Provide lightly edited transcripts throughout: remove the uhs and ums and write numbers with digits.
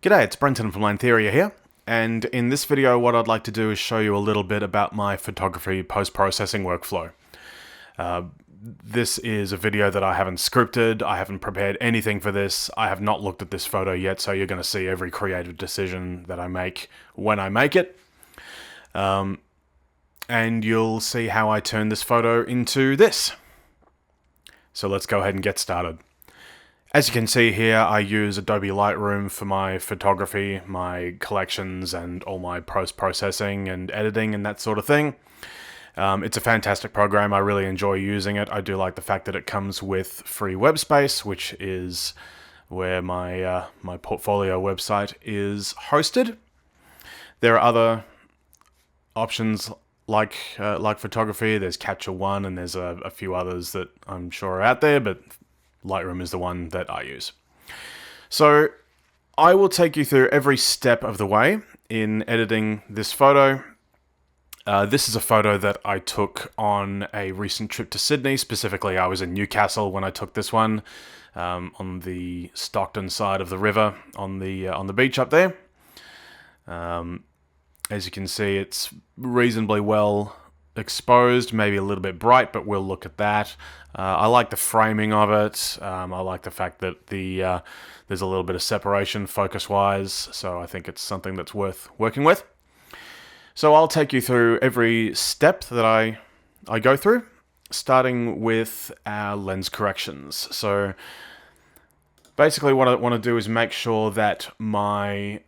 G'day, it's Brenton from Lantheria here, and in this video what I'd like to do is show you a little bit about my photography post-processing workflow. This is a video that I haven't scripted, I haven't prepared anything for this, I have not looked at this photo yet, so you're going to see every creative decision that I make when I make it. And you'll see how I turn this photo into this. So let's go ahead and get started. As you can see here, I use Adobe Lightroom for my photography, my collections, and all my post-processing and editing and that sort of thing. It's a fantastic program. I really enjoy using it. I do like the fact that it comes with free web space, which is where my my portfolio website is hosted. There are other options like photography. There's Capture One, and there's a few others that I'm sure are out there, but Lightroom is the one that I use. So I will take you through every step of the way in editing this photo. This is a photo that I took on a recent trip to Sydney. Specifically, I was in Newcastle when I took this one, on the Stockton side of the river, on the beach up there. As you can see, it's reasonably well exposed, maybe a little bit bright, but we'll look at that. I like the framing of it. I like the fact that there's a little bit of separation focus-wise, so I think it's something that's worth working with. So I'll take you through every step that I go through, starting with our lens corrections. So basically what I want to do is make sure that my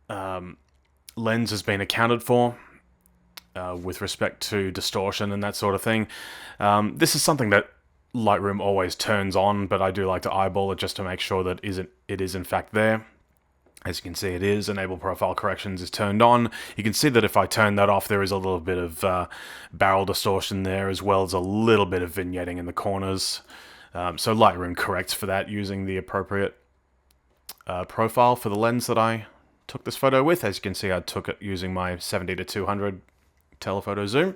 lens has been accounted for with respect to distortion and that sort of thing. This is something that Lightroom always turns on, but I do like to eyeball it just to make sure that it is in fact there. As you can see, it is. Enable Profile Corrections is turned on. You can see that if I turn that off, there is a little bit of barrel distortion there, as well as a little bit of vignetting in the corners. So Lightroom corrects for that using the appropriate profile for the lens that I took this photo with. As you can see, I took it using my 70-200 telephoto zoom.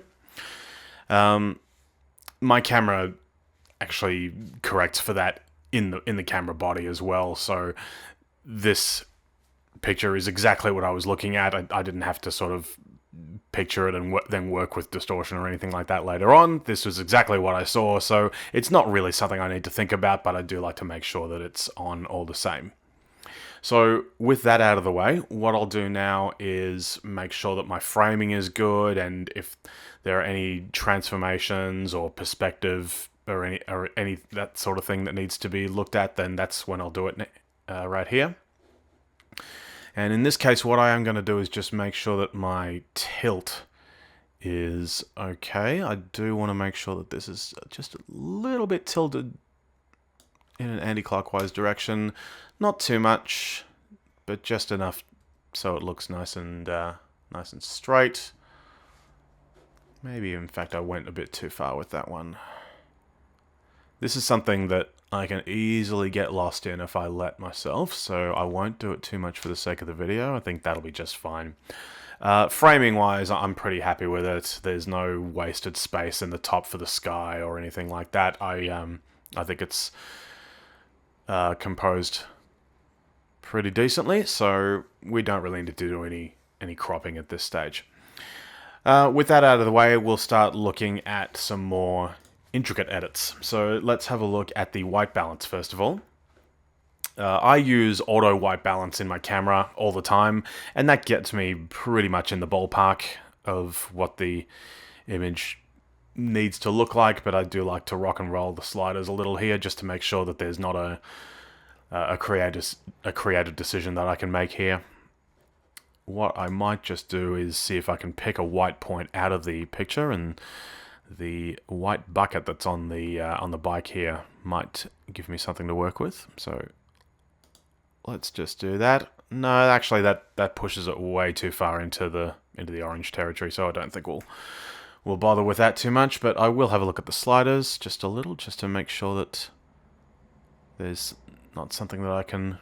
My camera actually corrects for that in the camera body as well, so this picture is exactly what I was looking at. I didn't have to sort of picture it and then work with distortion or anything like that later on. This was exactly what I saw, so it's not really something I need to think about, but I do like to make sure that it's on all the same. So with that out of the way, what I'll do now is make sure that my framing is good, and if there are any transformations or perspective or any that sort of thing that needs to be looked at, then that's when I'll do it right here. And in this case, what I am going to do is just make sure that my tilt is okay. I do want to make sure that this is just a little bit tilted in an anti-clockwise direction. Not too much, but just enough so it looks nice and straight. Maybe, in fact, I went a bit too far with that one. This is something that I can easily get lost in if I let myself, so I won't do it too much for the sake of the video. I think that'll be just fine. Framing-wise, I'm pretty happy with it. There's no wasted space in the top for the sky or anything like that. I think it's composed pretty decently, so we don't really need to do any cropping at this stage. With that out of the way, we'll start looking at some more intricate edits. So let's have a look at the white balance first of all. I use auto white balance in my camera all the time, and that gets me pretty much in the ballpark of what the image needs to look like, but I do like to rock and roll the sliders a little here just to make sure that there's not a creative decision that I can make here. What I might just do is see if I can pick a white point out of the picture, and the white bucket that's on the bike here might give me something to work with. So let's just do that. No, actually that pushes it way too far into the orange territory, so I don't think we'll bother with that too much, but I will have a look at the sliders just a little, just to make sure that there's not something that I can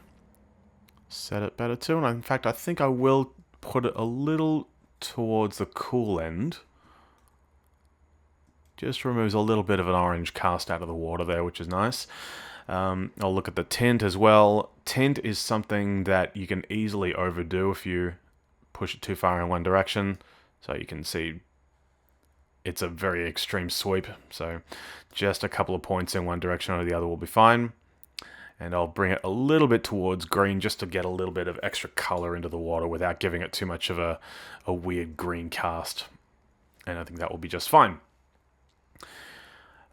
set it better to. And in fact, I think I will put it a little towards the cool end. Just removes a little bit of an orange cast out of the water there, which is nice. I'll look at the tint as well. Tint is something that you can easily overdo if you push it too far in one direction. So you can see it's a very extreme sweep. So just a couple of points in one direction or the other will be fine. And I'll bring it a little bit towards green just to get a little bit of extra color into the water without giving it too much of a weird green cast. And I think that will be just fine.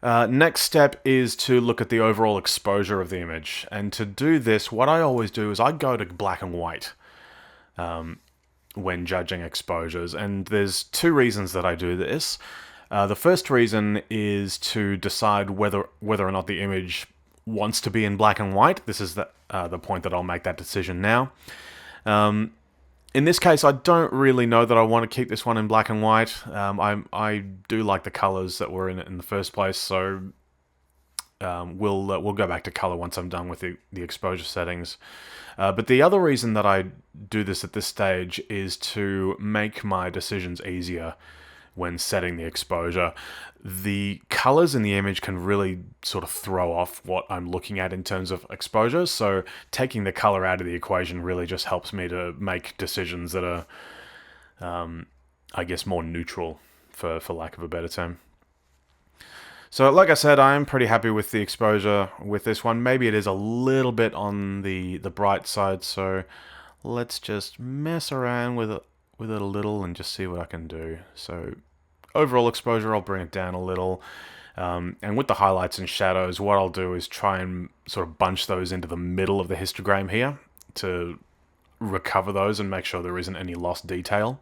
Next step is to look at the overall exposure of the image. And to do this, what I always do is I go to black and white when judging exposures. And there's two reasons that I do this. The first reason is to decide whether or not the image wants to be in black and white. This is the point that I'll make that decision now. In this case, I don't really know that I want to keep this one in black and white. I do like the colors that were in it in the first place, so we'll go back to color once I'm done with the exposure settings. But the other reason that I do this at this stage is to make my decisions easier when setting the exposure. The colors in the image can really sort of throw off what I'm looking at in terms of exposure, so taking the color out of the equation really just helps me to make decisions that are, I guess, more neutral, for lack of a better term. So like I said, I am pretty happy with the exposure with this one. Maybe it is a little bit on the bright side, so let's just mess around with it a little and just see what I can do. So overall exposure, I'll bring it down a little. And with the highlights and shadows, what I'll do is try and sort of bunch those into the middle of the histogram here to recover those and make sure there isn't any lost detail.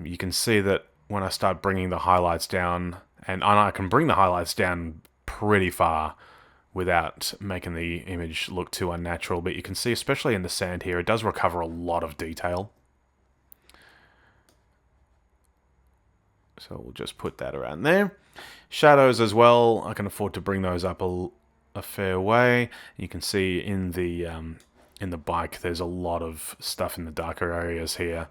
You can see that when I start bringing the highlights down, and I can bring the highlights down pretty far without making the image look too unnatural, but you can see, especially in the sand here, it does recover a lot of detail. So we'll just put that around there. Shadows as well, I can afford to bring those up a fair way. You can see in the bike, there's a lot of stuff in the darker areas here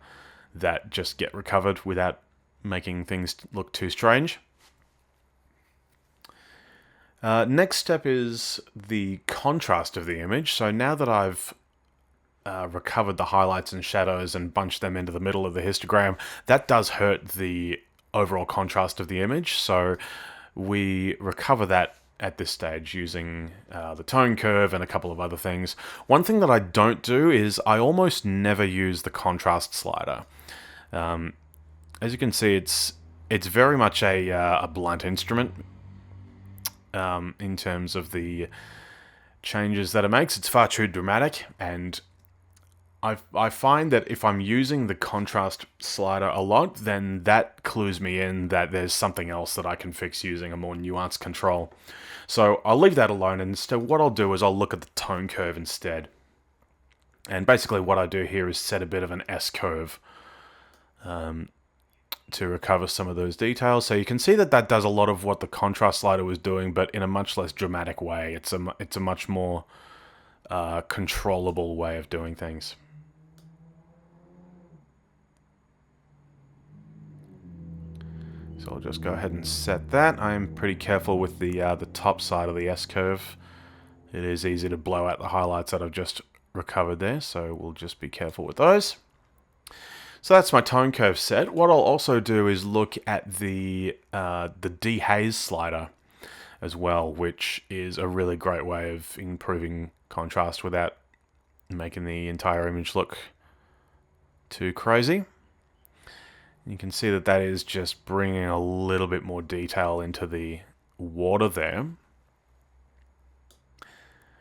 that just get recovered without making things look too strange. Next step is the contrast of the image. So now that I've recovered the highlights and shadows and bunched them into the middle of the histogram, that does hurt the overall contrast of the image. So we recover that at this stage using the tone curve and a couple of other things. One thing that I don't do is I almost never use the contrast slider. As you can see, it's very much a blunt instrument. In terms of the changes that it makes, it's far too dramatic, and I find that if I'm using the contrast slider a lot, then that clues me in that there's something else that I can fix using a more nuanced control. So I'll leave that alone, and instead what I'll do is I'll look at the tone curve instead. And basically what I do here is set a bit of an S-curve to recover some of those details. So you can see that that does a lot of what the contrast slider was doing, but in a much less dramatic way. It's a much more controllable way of doing things. So I'll just go ahead and set that. I'm pretty careful with the top side of the S-curve. It is easy to blow out the highlights that I've just recovered there, so we'll just be careful with those. So that's my tone curve set. What I'll also do is look at the dehaze slider as well, which is a really great way of improving contrast without making the entire image look too crazy. You can see that that is just bringing a little bit more detail into the water there.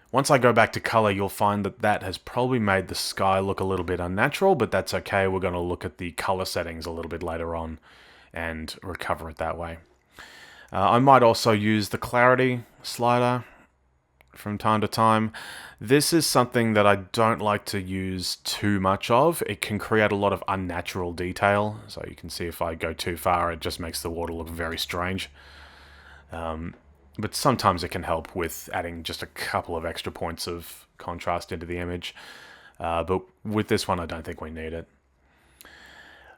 Once I go back to color, you'll find that that has probably made the sky look a little bit unnatural, but that's okay. We're going to look at the color settings a little bit later on and recover it that way. I might also use the clarity slider from time to time. This is something that I don't like to use too much of. It can create a lot of unnatural detail. So you can see if I go too far, it just makes the water look very strange. But sometimes it can help with adding just a couple of extra points of contrast into the image. But with this one, I don't think we need it.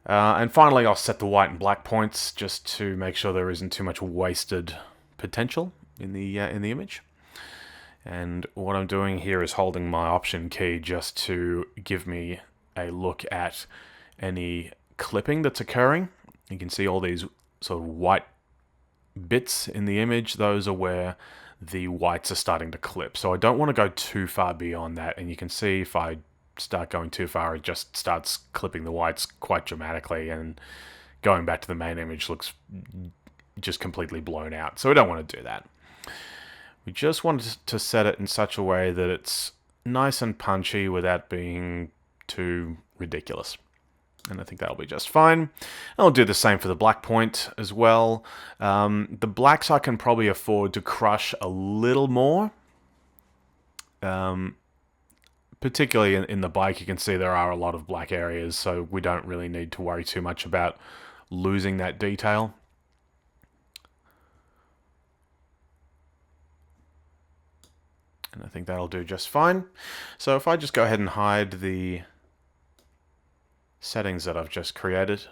And finally, I'll set the white and black points just to make sure there isn't too much wasted potential in the image. And what I'm doing here is holding my Option key just to give me a look at any clipping that's occurring. You can see all these sort of white bits in the image. Those are where the whites are starting to clip. So I don't want to go too far beyond that. And you can see if I start going too far, it just starts clipping the whites quite dramatically, and going back to the main image looks just completely blown out. So we don't want to do that. We just want to set it in such a way that it's nice and punchy without being too ridiculous. And I think that'll be just fine. And I'll do the same for the black point as well. The blacks I can probably afford to crush a little more. Particularly in the bike, you can see there are a lot of black areas, so we don't really need to worry too much about losing that detail. And I think that'll do just fine. So if I just go ahead and hide the settings that I've just created,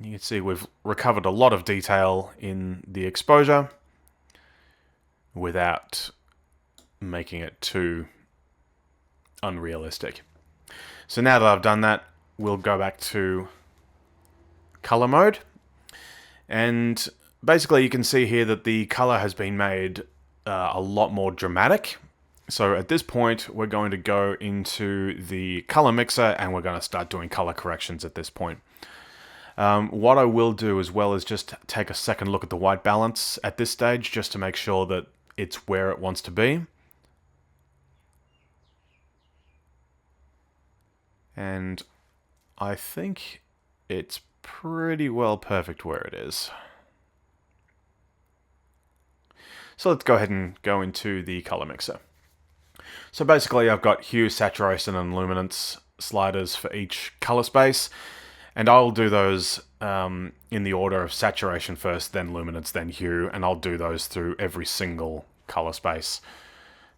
you can see we've recovered a lot of detail in the exposure without making it too unrealistic. So now that I've done that, we'll go back to color mode. And basically you can see here that the color has been made a lot more dramatic. So at this point, we're going to go into the color mixer and we're going to start doing color corrections at this point. What I will do as well is just take a second look at the white balance at this stage, just to make sure that it's where it wants to be. And I think it's pretty well perfect where it is. So let's go ahead and go into the color mixer. So basically I've got hue, saturation, and luminance sliders for each color space, and I'll do those in the order of saturation first, then luminance, then hue, and I'll do those through every single color space.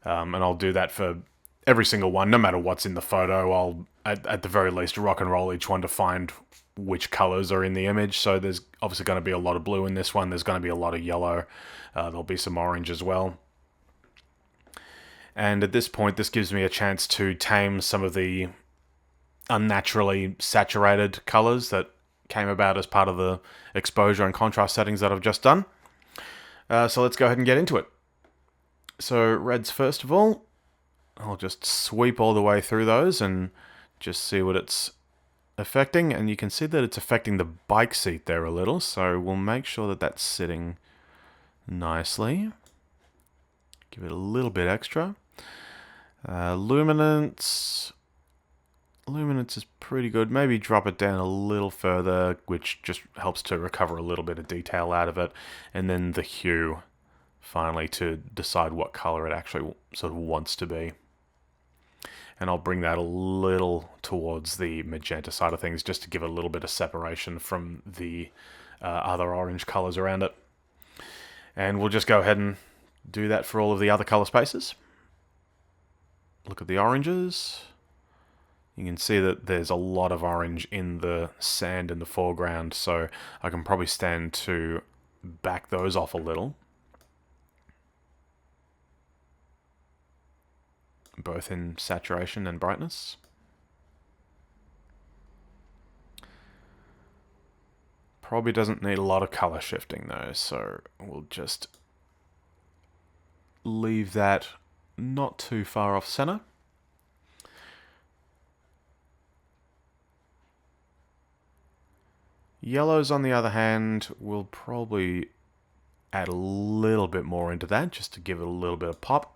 And I'll do that for every single one, no matter what's in the photo. I'll, at the very least, rock and roll each one to find which colors are in the image. So there's obviously going to be a lot of blue in this one. There's going to be a lot of yellow. There'll be some orange as well. And at this point, this gives me a chance to tame some of the unnaturally saturated colors that came about as part of the exposure and contrast settings that I've just done. So let's go ahead and get into it. So reds first of all. I'll just sweep all the way through those and just see what it's affecting. And you can see that it's affecting the bike seat there a little. So we'll make sure that that's sitting nicely. Give it a little bit extra. Luminance. Luminance is pretty good. Maybe drop it down a little further, which just helps to recover a little bit of detail out of it. And then the hue, finally, to decide what color it actually sort of wants to be. And I'll bring that a little towards the magenta side of things, just to give it a little bit of separation from the other orange colors around it. And we'll just go ahead and do that for all of the other color spaces. Look at the oranges. You can see that there's a lot of orange in the sand in the foreground, so I can probably stand to back those off a little. Both in saturation and brightness. Probably doesn't need a lot of color shifting though, so we'll just leave that not too far off center. Yellows, on the other hand, we'll probably add a little bit more into that just to give it a little bit of pop.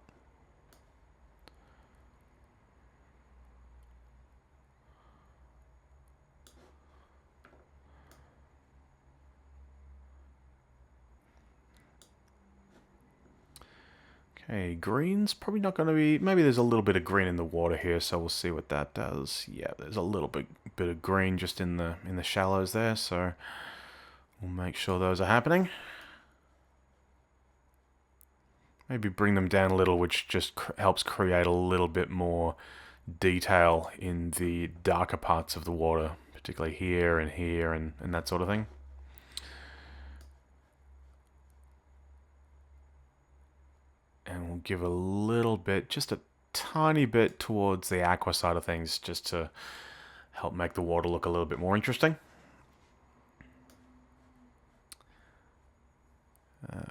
Okay, green's probably not going to be... Maybe there's a little bit of green in the water here, so we'll see what that does. Yeah, there's a little bit of green just in the shallows there, so we'll make sure those are happening. Maybe bring them down a little, which just helps create a little bit more detail in the darker parts of the water, particularly here and that sort of thing. And we'll give a little bit, just a tiny bit towards the aqua side of things, just to help make the water look a little bit more interesting.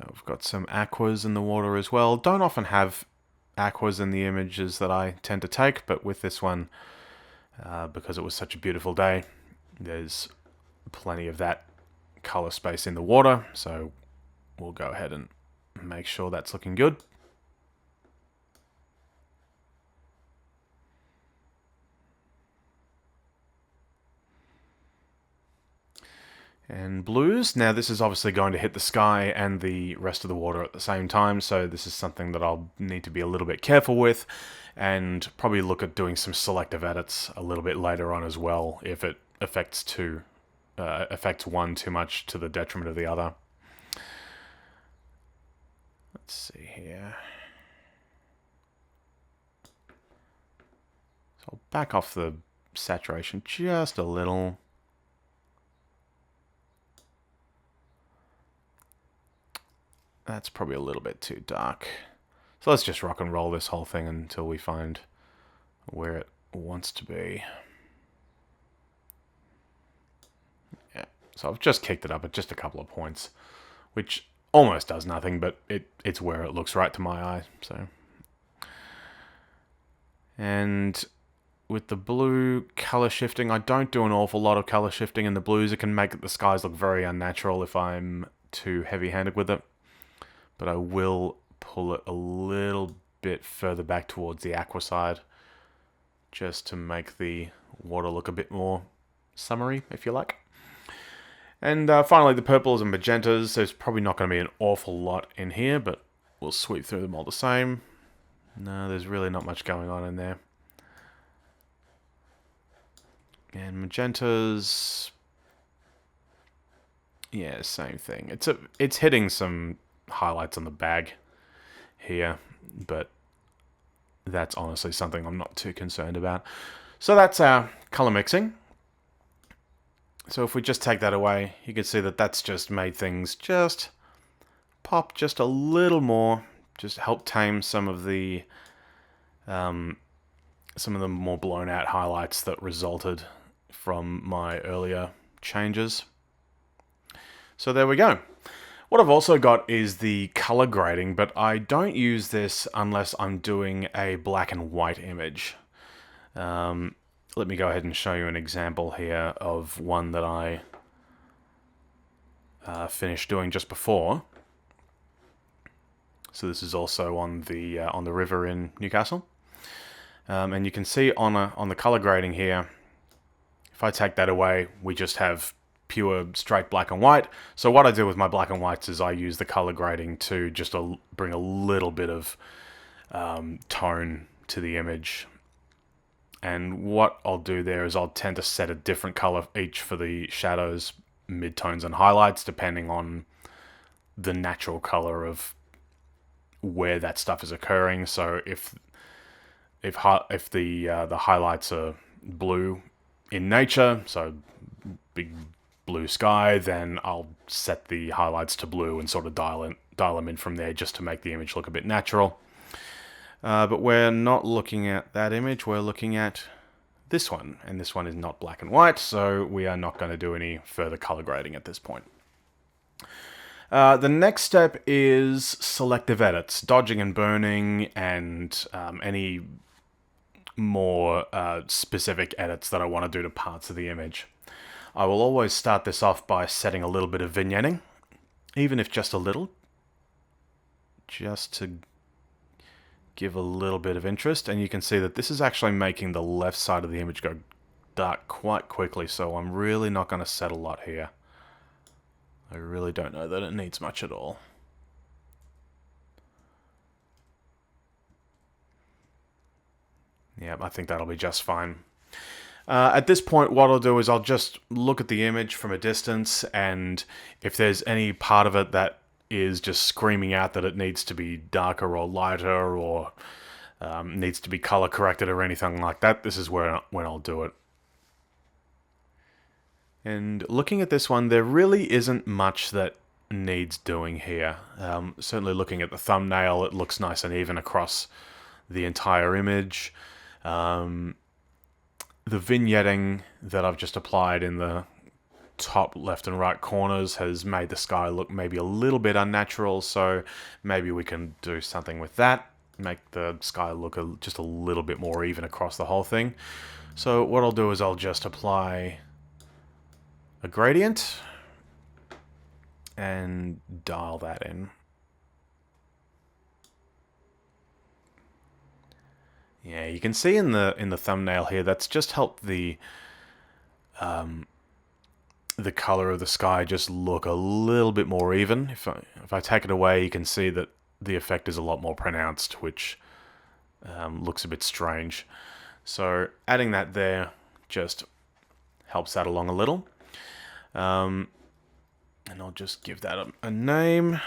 We've got some aquas in the water as well. Don't often have aquas in the images that I tend to take, but with this one, because it was such a beautiful day, there's plenty of that color space in the water, so we'll go ahead and make sure that's looking good. And blues, now this is obviously going to hit the sky and the rest of the water at the same time, so this is something that I'll need to be a little bit careful with, and probably look at doing some selective edits a little bit later on as well, if it affects one too much to the detriment of the other. Let's see here. So I'll back off the saturation just a little. That's probably a little bit too dark. So let's just rock and roll this whole thing until we find where it wants to be. Yeah, so I've just kicked it up at just a couple of points, which almost does nothing, but it's where it looks right to my eye. So, and with the blue color shifting, I don't do an awful lot of color shifting in the blues. It can make the skies look very unnatural if I'm too heavy-handed with it. But I will pull it a little bit further back towards the aqua side, just to make the water look a bit more summery, if you like. And finally, the purples and magentas. There's probably not going to be an awful lot in here, but we'll sweep through them all the same. No, there's really not much going on in there. And magentas, yeah, same thing. It's hitting some highlights on the bag here, but that's honestly something I'm not too concerned about. So that's our color mixing. So if we just take that away, you can see that that's just made things just pop just a little more, just help tame some of the more blown out highlights that resulted from my earlier changes. So there we go. What I've also got is the color grading, but I don't use this unless I'm doing a black and white image. Let me go ahead and show you an example here of one that I finished doing just before. So this is also on the river in Newcastle, and you can see on the color grading here, if I take that away, we just have pure straight black and white. So what I do with my black and whites is I use the color grading to just bring a little bit of tone to the image. And what I'll do there is I'll tend to set a different color each for the shadows, midtones, and highlights, depending on the natural color of where that stuff is occurring. So if the highlights are blue in nature, so big blue sky, then I'll set the highlights to blue and sort of dial them in from there, just to make the image look a bit natural. But we're not looking at that image, we're looking at this one, and this one is not black and white, so we are not going to do any further color grading at this point. The next step is selective edits, dodging and burning, and any more specific edits that I want to do to parts of the image. I will always start this off by setting a little bit of vignetting, even if just a little, just to give a little bit of interest. And you can see that this is actually making the left side of the image go dark quite quickly, so I'm really not going to set a lot here. I really don't know that it needs much at all. Yeah, I think that'll be just fine. At this point, what I'll do is I'll just look at the image from a distance, and if there's any part of it that is just screaming out that it needs to be darker or lighter, or needs to be color corrected or anything like that, this is when I'll do it. And looking at this one, there really isn't much that needs doing here. Certainly looking at the thumbnail, it looks nice and even across the entire image. The vignetting that I've just applied in the top left and right corners has made the sky look maybe a little bit unnatural, so maybe we can do something with that, make the sky look just a little bit more even across the whole thing. So what I'll do is I'll just apply a gradient and dial that in. Yeah, you can see in the thumbnail here, that's just helped the color of the sky just look a little bit more even. If I take it away, you can see that the effect is a lot more pronounced, which looks a bit strange. So adding that there just helps that along a little. And I'll just give that a name.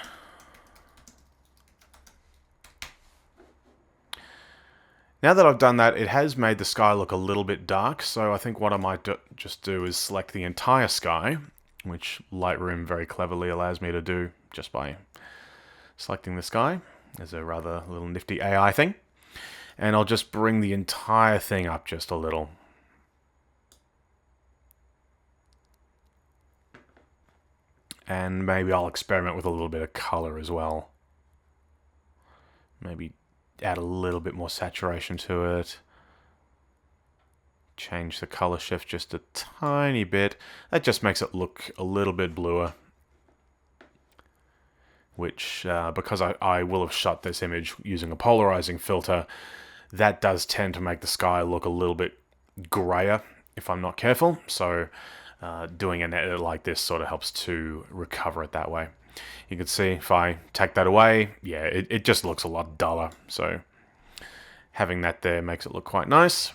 Now that I've done that, it has made the sky look a little bit dark, so I think what I might just do is select the entire sky, which Lightroom very cleverly allows me to do just by selecting the sky. There's a rather little nifty AI thing. And I'll just bring the entire thing up just a little. And maybe I'll experiment with a little bit of color as well. Maybe add a little bit more saturation to it. Change the color shift just a tiny bit. That just makes it look a little bit bluer. Which, because I will have shot this image using a polarizing filter, that does tend to make the sky look a little bit grayer if I'm not careful. So doing an edit like this sort of helps to recover it that way. You can see if I take that away, yeah, it just looks a lot duller. So having that there makes it look quite nice.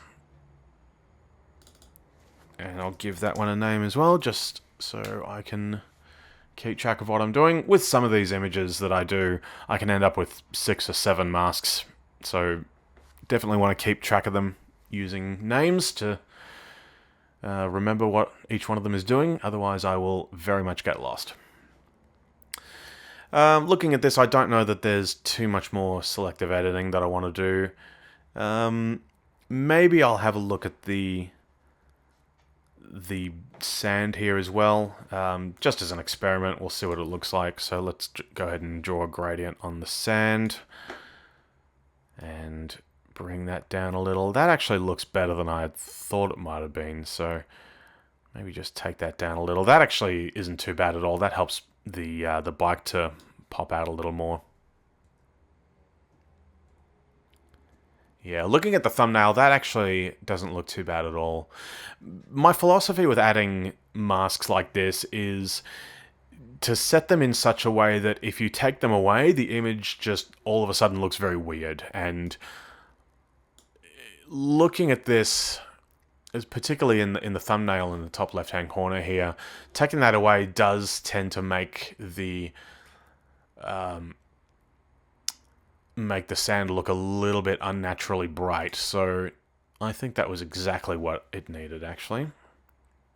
And I'll give that one a name as well, just so I can keep track of what I'm doing. With some of these images that I do, I can end up with 6 or 7 masks. So definitely want to keep track of them using names to remember what each one of them is doing. Otherwise, I will very much get lost. Looking at this, I don't know that there's too much more selective editing that I want to do. Maybe I'll have a look at the sand here as well, just as an experiment. We'll see what it looks like. So let's go ahead and draw a gradient on the sand and bring that down a little. That actually looks better than I had thought it might have been, so maybe just take that down a little. That actually isn't too bad at all. That helps the bike to pop out a little more. Yeah, looking at the thumbnail, that actually doesn't look too bad at all. My philosophy with adding masks like this is to set them in such a way that if you take them away, the image just all of a sudden looks very weird. And looking at this, particularly in the thumbnail in the top left-hand corner here, taking that away does tend to make the sand look a little bit unnaturally bright. So I think that was exactly what it needed, actually.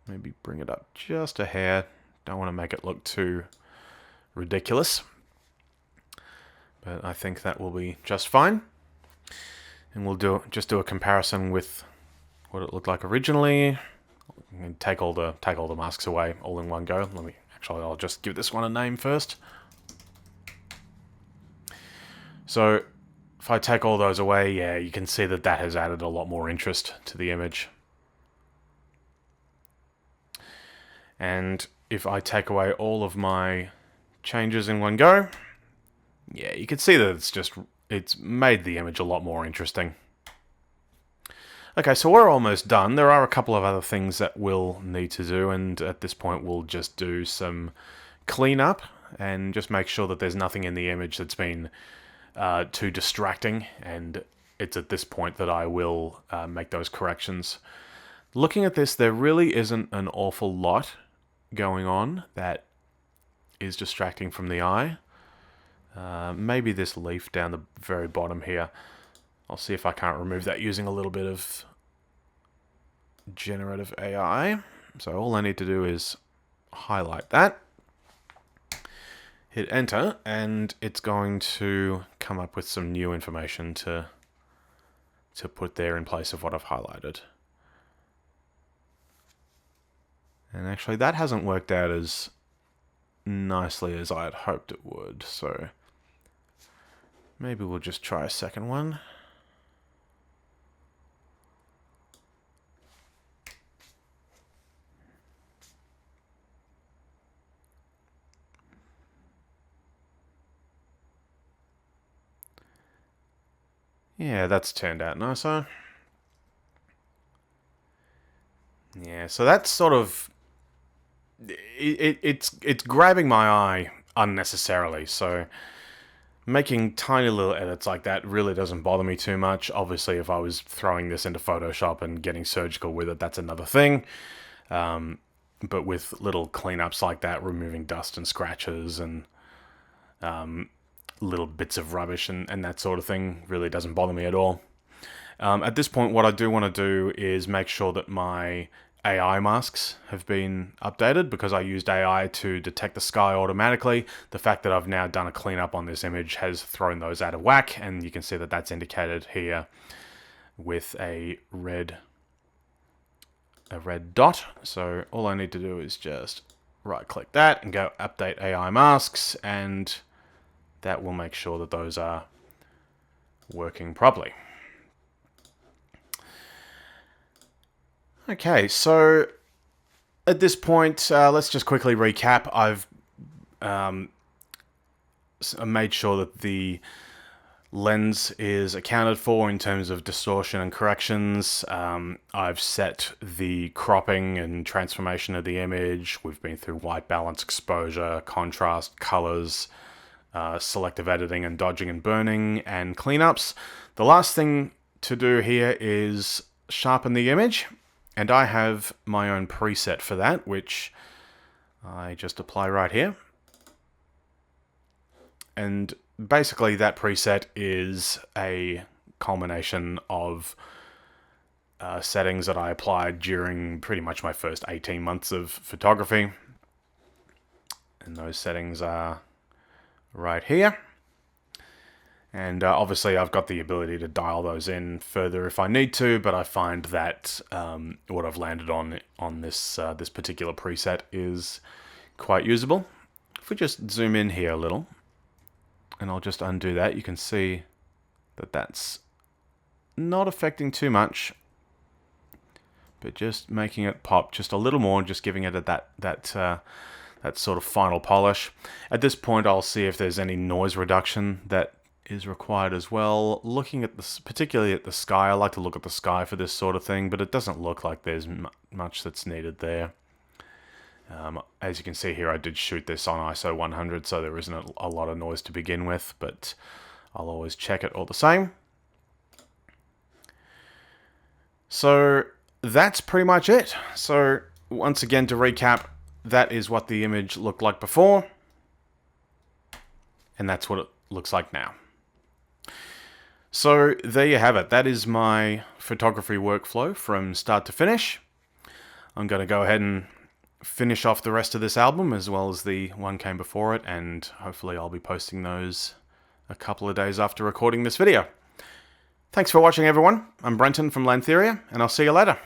Maybe bring it up just a hair. Don't want to make it look too ridiculous. But I think that will be just fine. And we'll just do a comparison with what it looked like originally. And take all the masks away all in one go. I'll just give this one a name first. So if I take all those away, yeah, you can see that has added a lot more interest to the image. And if I take away all of my changes in one go, yeah, you can see that it's made the image a lot more interesting. Okay, so we're almost done. There are a couple of other things that we'll need to do, and at this point we'll just do some cleanup and just make sure that there's nothing in the image that's been too distracting, and it's at this point that I will make those corrections. Looking at this, there really isn't an awful lot going on that is distracting from the eye. Maybe this leaf down the very bottom here. I'll see if I can't remove that using a little bit of generative AI. So all I need to do is highlight that. hit enter, and it's going to come up with some new information to put there in place of what I've highlighted. And actually that hasn't worked out as nicely as I had hoped it would, so maybe we'll just try a second one. Yeah, that's turned out nicer. Yeah, so that's sort of... It's grabbing my eye unnecessarily, so making tiny little edits like that really doesn't bother me too much. Obviously, if I was throwing this into Photoshop and getting surgical with it, that's another thing. But with little cleanups like that, removing dust and scratches and little bits of rubbish and that sort of thing really doesn't bother me at all. At this point, what I do want to do is make sure that my AI masks have been updated, because I used AI to detect the sky automatically. The fact that I've now done a cleanup on this image has thrown those out of whack, and you can see that that's indicated here with a red dot. So all I need to do is just right click that and go update AI masks, and that will make sure that those are working properly. Okay, so at this point, let's just quickly recap. I've made sure that the lens is accounted for in terms of distortion and corrections. I've set the cropping and transformation of the image. We've been through white balance, exposure, contrast, colors, selective editing and dodging and burning, and cleanups. The last thing to do here is sharpen the image. And I have my own preset for that, which I just apply right here. And basically that preset is a culmination of settings that I applied during pretty much my first 18 months of photography. And those settings are right here. And obviously I've got the ability to dial those in further if I need to, but I find that what I've landed on this this particular preset is quite usable. If we just zoom in here a little, and I'll just undo that, you can see that that's not affecting too much, but just making it pop just a little more, just giving it that sort of final polish. At this point, I'll see if there's any noise reduction that is required as well. Looking at this, particularly at the sky, I like to look at the sky for this sort of thing, but it doesn't look like there's much that's needed there. As you can see here, I did shoot this on ISO 100, so there isn't a lot of noise to begin with, but I'll always check it all the same. So that's pretty much it. So once again, to recap, that is what the image looked like before, and that's what it looks like now. So there you have it. That is my photography workflow from start to finish. I'm going to go ahead and finish off the rest of this album as well as the one came before it, and hopefully I'll be posting those a couple of days after recording this video. Thanks for watching, everyone. I'm Brenton from Lantheria, and I'll see you later.